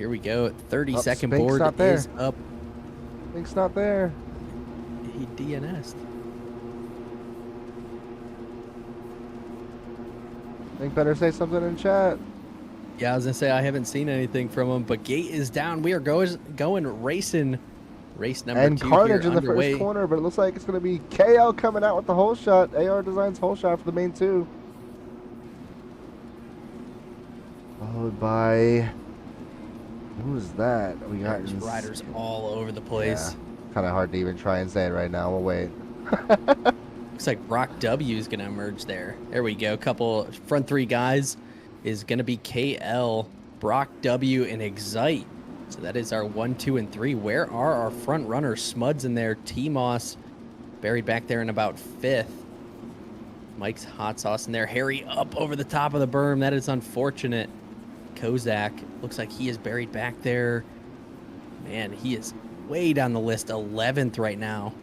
here we go. 30-second Spink's board not there. is up. Spink's not there. He DNS'd. Spink better say something in chat. Yeah, I was gonna say I haven't seen anything from him, but gate is down. We are going racing. Race number And 2 here Carnage in the first underway. corner, but it looks like it's going to be KL coming out with the hole shot. AR Designs hole shot for the main 2. Followed by... Who's that? We got There's riders all over the place. Yeah, kind of hard to even try and say it right now. We'll wait. Looks like Brock W is going to emerge there. There we go. Couple front 3 guys is going to be KL, Brock W, and Excite. So that is our 1, 2, and 3. Where are our front runners? Smuds in there. T-Moss buried back there in about 5th. Mike's hot sauce in there. Harry up over the top of the berm. That is unfortunate. Kozak looks like he is buried back there. Man, he is way down the list. 11th right now.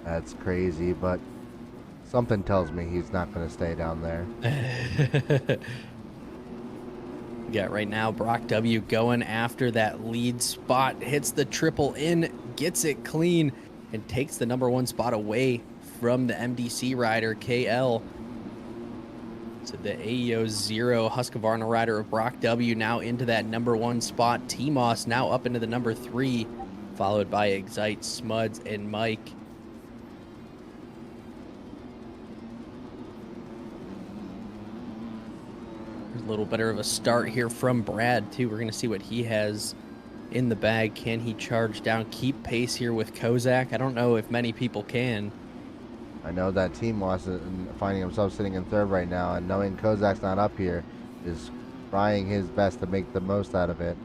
That's crazy, but something tells me he's not going to stay down there. Yeah, right now, Brock W going after that lead spot. Hits the triple in, gets it clean, and takes the number 1 spot away from the MDC rider, KL. So the AEO 0 Husqvarna rider of Brock W now into that number 1 spot. T-Moss now up into the number 3, followed by Excite, Smuds, and Mike. A little better of a start here from Brad, too. We're going to see what he has in the bag. Can he charge down, keep pace here with Kozak? I don't know if many people can. I know that T-Moss is finding himself sitting in 3rd right now, and knowing Kozak's not up here is trying his best to make the most out of it.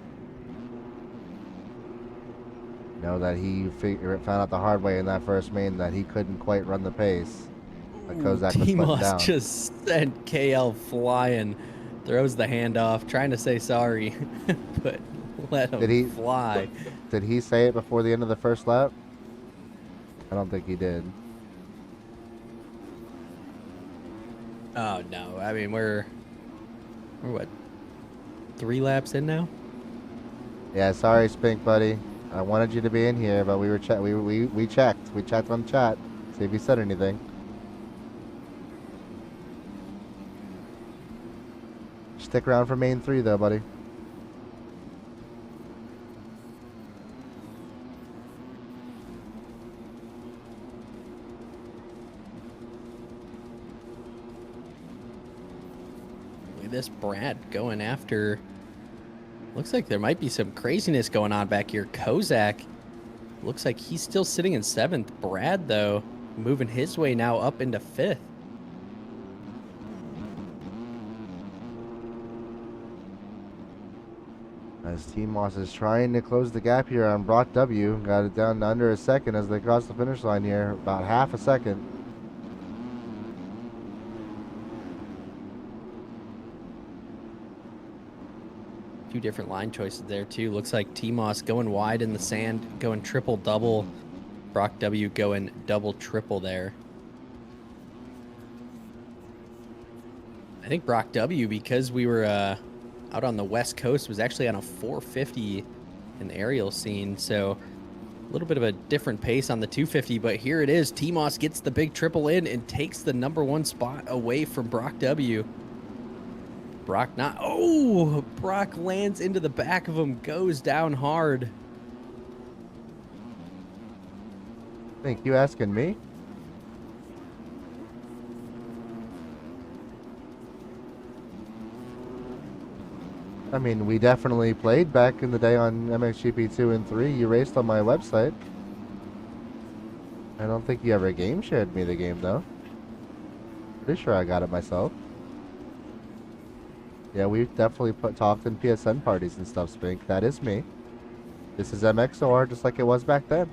Know that he found out the hard way in that first main that he couldn't quite run the pace. But Kozak was putting down. Just sent KL flying. Throws the hand off, trying to say sorry, but let him fly. Did he say it before the end of the first lap? I don't think he did. Oh, no. I mean, we're what, 3 laps in now? Yeah, sorry, Spink, buddy. I wanted you to be in here, but we were we checked. We checked on chat, see if he said anything. Stick around for main 3, though, buddy. Look at this Brad going after. Looks like there might be some craziness going on back here. Kozak looks like he's still sitting in 7th. Brad, though, moving his way now up into 5th. As T-Moss is trying to close the gap here on Brock W. Got it down to under a second as they cross the finish line here. About half a second. Two different line choices there, too. Looks like T-Moss going wide in the sand, going triple-double. Brock W going double-triple there. I think Brock W, because we were out on the West Coast, was actually on a 450 in the aerial scene. So a little bit of a different pace on the 250, but here it is. T-Moss gets the big triple in and takes the number 1 spot away from Brock W. Brock not. Oh, Brock lands into the back of him, goes down hard. Think you asking me? I mean, we definitely played back in the day on MXGP 2 and 3. You raced on my website. I don't think you ever game shared me the game, though. Pretty sure I got it myself. Yeah, we definitely talked in PSN parties and stuff, Spink. That is me. This is MXOR, just like it was back then.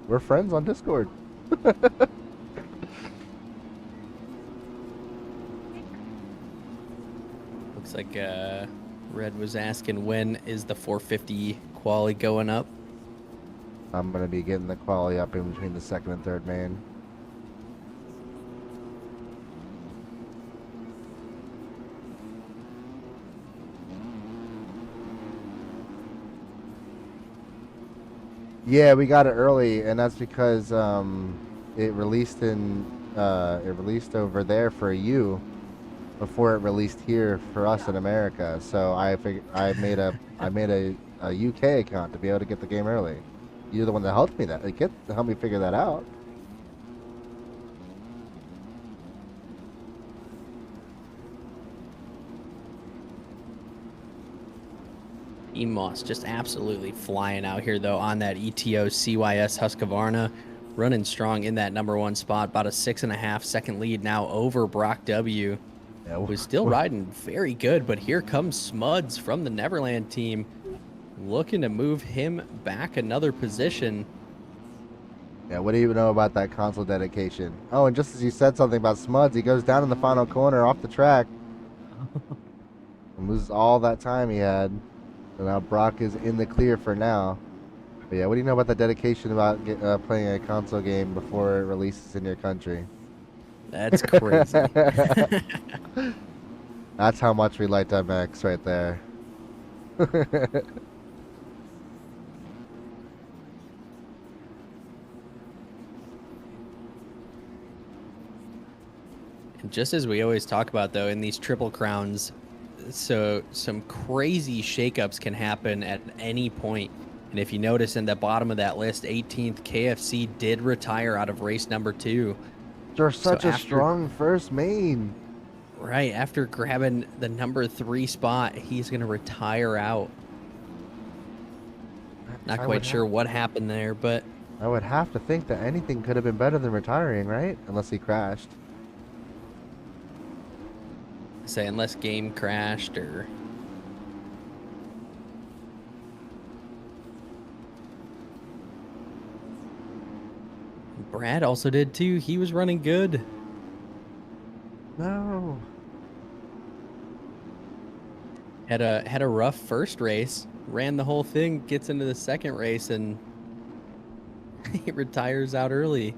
We're friends on Discord. Looks like Red was asking when is the 450 quali going up. I'm going to be getting the quality up in between the second and third main. Yeah, we got it early, and that's because it released over there for you before it released here for us in America. So I made a UK account to be able to get the game early. You're the one that helped me help me figure that out. Moss just absolutely flying out here, though, on that ETO CYS Husqvarna, running strong in that #1 spot. About a 6.5-second lead now over Brock W. Yeah, Who's still riding very good, but here comes Smuds from the Neverland team, looking to move him back another position. yeah, what do you know about that console dedication? Oh, and just as you said something about Smuds, he goes down in the final corner off the track and loses all that time he had. So now Brock is in the clear for now. But yeah, what do you know about the dedication about playing a console game before it releases in your country? That's crazy. That's how much we liked MX right there. Just as we always talk about, though, in these Triple Crowns, so some crazy shakeups can happen at any point. And if you notice in the bottom of that list, 18th, KFC did retire out of race #2. They're such a strong first main. Right, after grabbing the #3 spot, he's going to retire out. Not quite sure what happened there, but I would have to think that anything could have been better than retiring, right? Unless he crashed. say unless game crashed or Brad also did too. He was running good. No. Had a rough first race, ran the whole thing, gets into the second race, and he retires out early.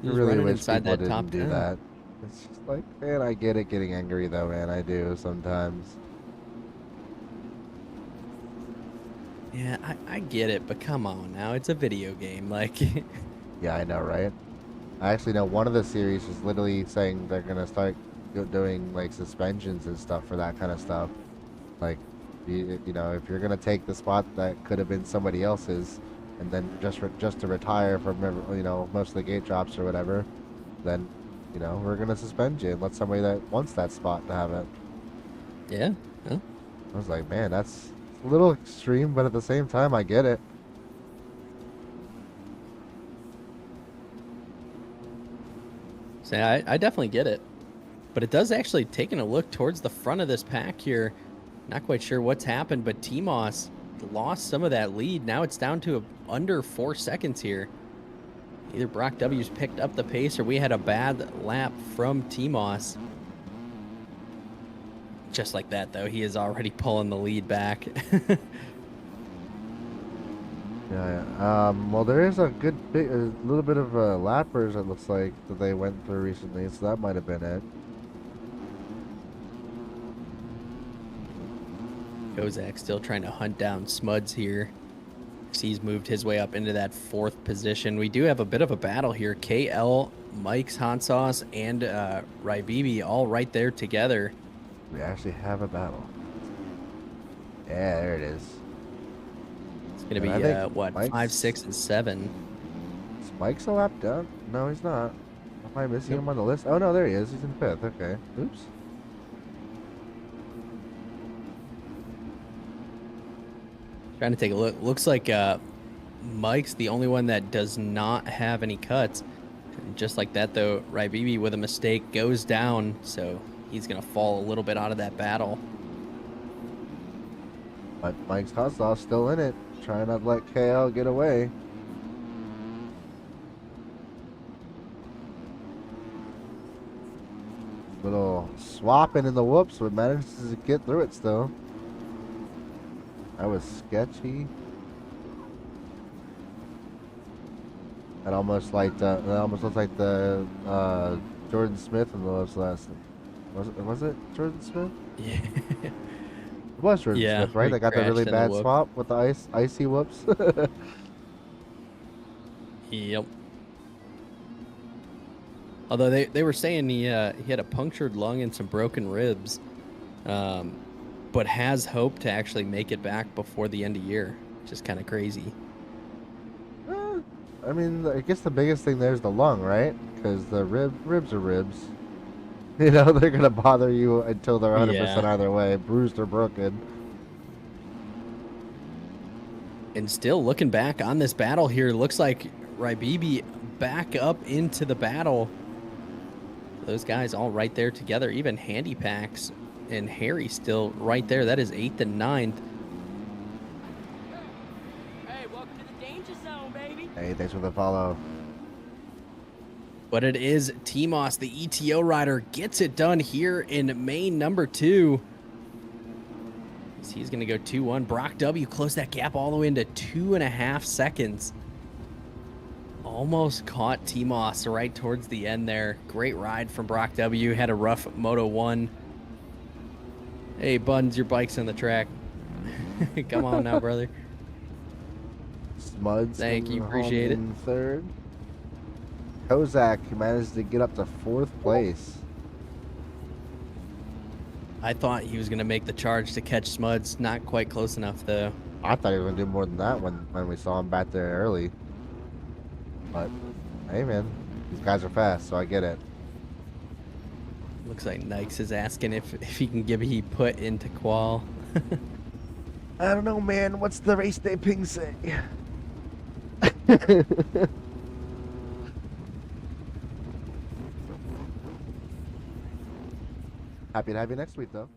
I really wish inside people didn't do that. It's just like, man, I get it getting angry though, man. I do sometimes. Yeah, I get it, but come on now. It's a video game. Like, yeah, I know, right? I actually know one of the series is literally saying they're going to start doing like suspensions and stuff for that kind of stuff. Like, you know, if you're going to take the spot that could have been somebody else's and then just to retire from, you know, most of the gate drops or whatever, then, you know, we're going to suspend you and let somebody that wants that spot to have it. Yeah. Huh? I was like, man, that's a little extreme, but at the same time, I get it. So I definitely get it. But it does actually, taking a look towards the front of this pack here, not quite sure what's happened, but T-Moss lost some of that lead. Now it's down to under 4 seconds here. Either Brock W's picked up the pace or we had a bad lap from T-Moss. Just like that, though, he is already pulling the lead back. Yeah. Well, there is a little bit of lappers, it looks like, that they went through recently, so that might have been it. Kozak still trying to hunt down Smuds here. He's moved his way up into that 4th position. We do have a bit of a battle here. KL, Mike's Hot Sauce, and Rybibi all right there together. We actually have a battle. Yeah, there it is. It's going to be, what, Mike's 5, 6, and 7. Is Mike's a lap down? No, he's not. Am I missing him on the list? Oh, no, there he is. He's in 5th. Okay. Oops. Trying to take a look. Looks like Mike's the only one that does not have any cuts. And just like that, though, Rybibi with a mistake goes down, so he's going to fall a little bit out of that battle. But Mike's Hot Sauce still in it, trying not to let KL get away. Little swapping in the whoops, but manages to get through it still. That was sketchy. It almost like it almost looks like the Jordan Smith in the last. Was it Jordan Smith? Yeah. It was Jordan Yeah, Smith, where right? he They got the really crashed in the bad whoops. swap with the icy whoops. Yep. Although they were saying he had a punctured lung and some broken ribs, um, but has hope to actually make it back before the end of year, which is kind of crazy. Eh, I mean, I guess the biggest thing there is the lung, right? Because the ribs are ribs. You know, they're gonna bother you until they're 100% Yeah. either way, bruised or broken. And still looking back on this battle here, looks like Rybibi back up into the battle. Those guys all right there together. Even Handy Packs and Harry still right there. That is 8th and 9th. Hey, welcome to the danger zone, baby. Hey, thanks for the follow. But it is Timos, the ETO rider, gets it done here in main number 2. He's going to go 2-1. Brock W closed that gap all the way into 2.5 seconds. Almost caught Timos right towards the end there. Great ride from Brock W. Had a rough Moto 1. Hey, Buns, your bike's on the track. Come on now, brother. Smuds Thank you, coming appreciate it. home in third. Kozak managed to get up to 4th place. I thought he was going to make the charge to catch Smuds. Not quite close enough, though. I thought he was gonna do more than that when we saw him back there early. But hey, man, these guys are fast, so I get it. Looks like Nikes is asking if he can give he put into qual. I don't know, man. What's the race day ping say? Happy to have you next week, though.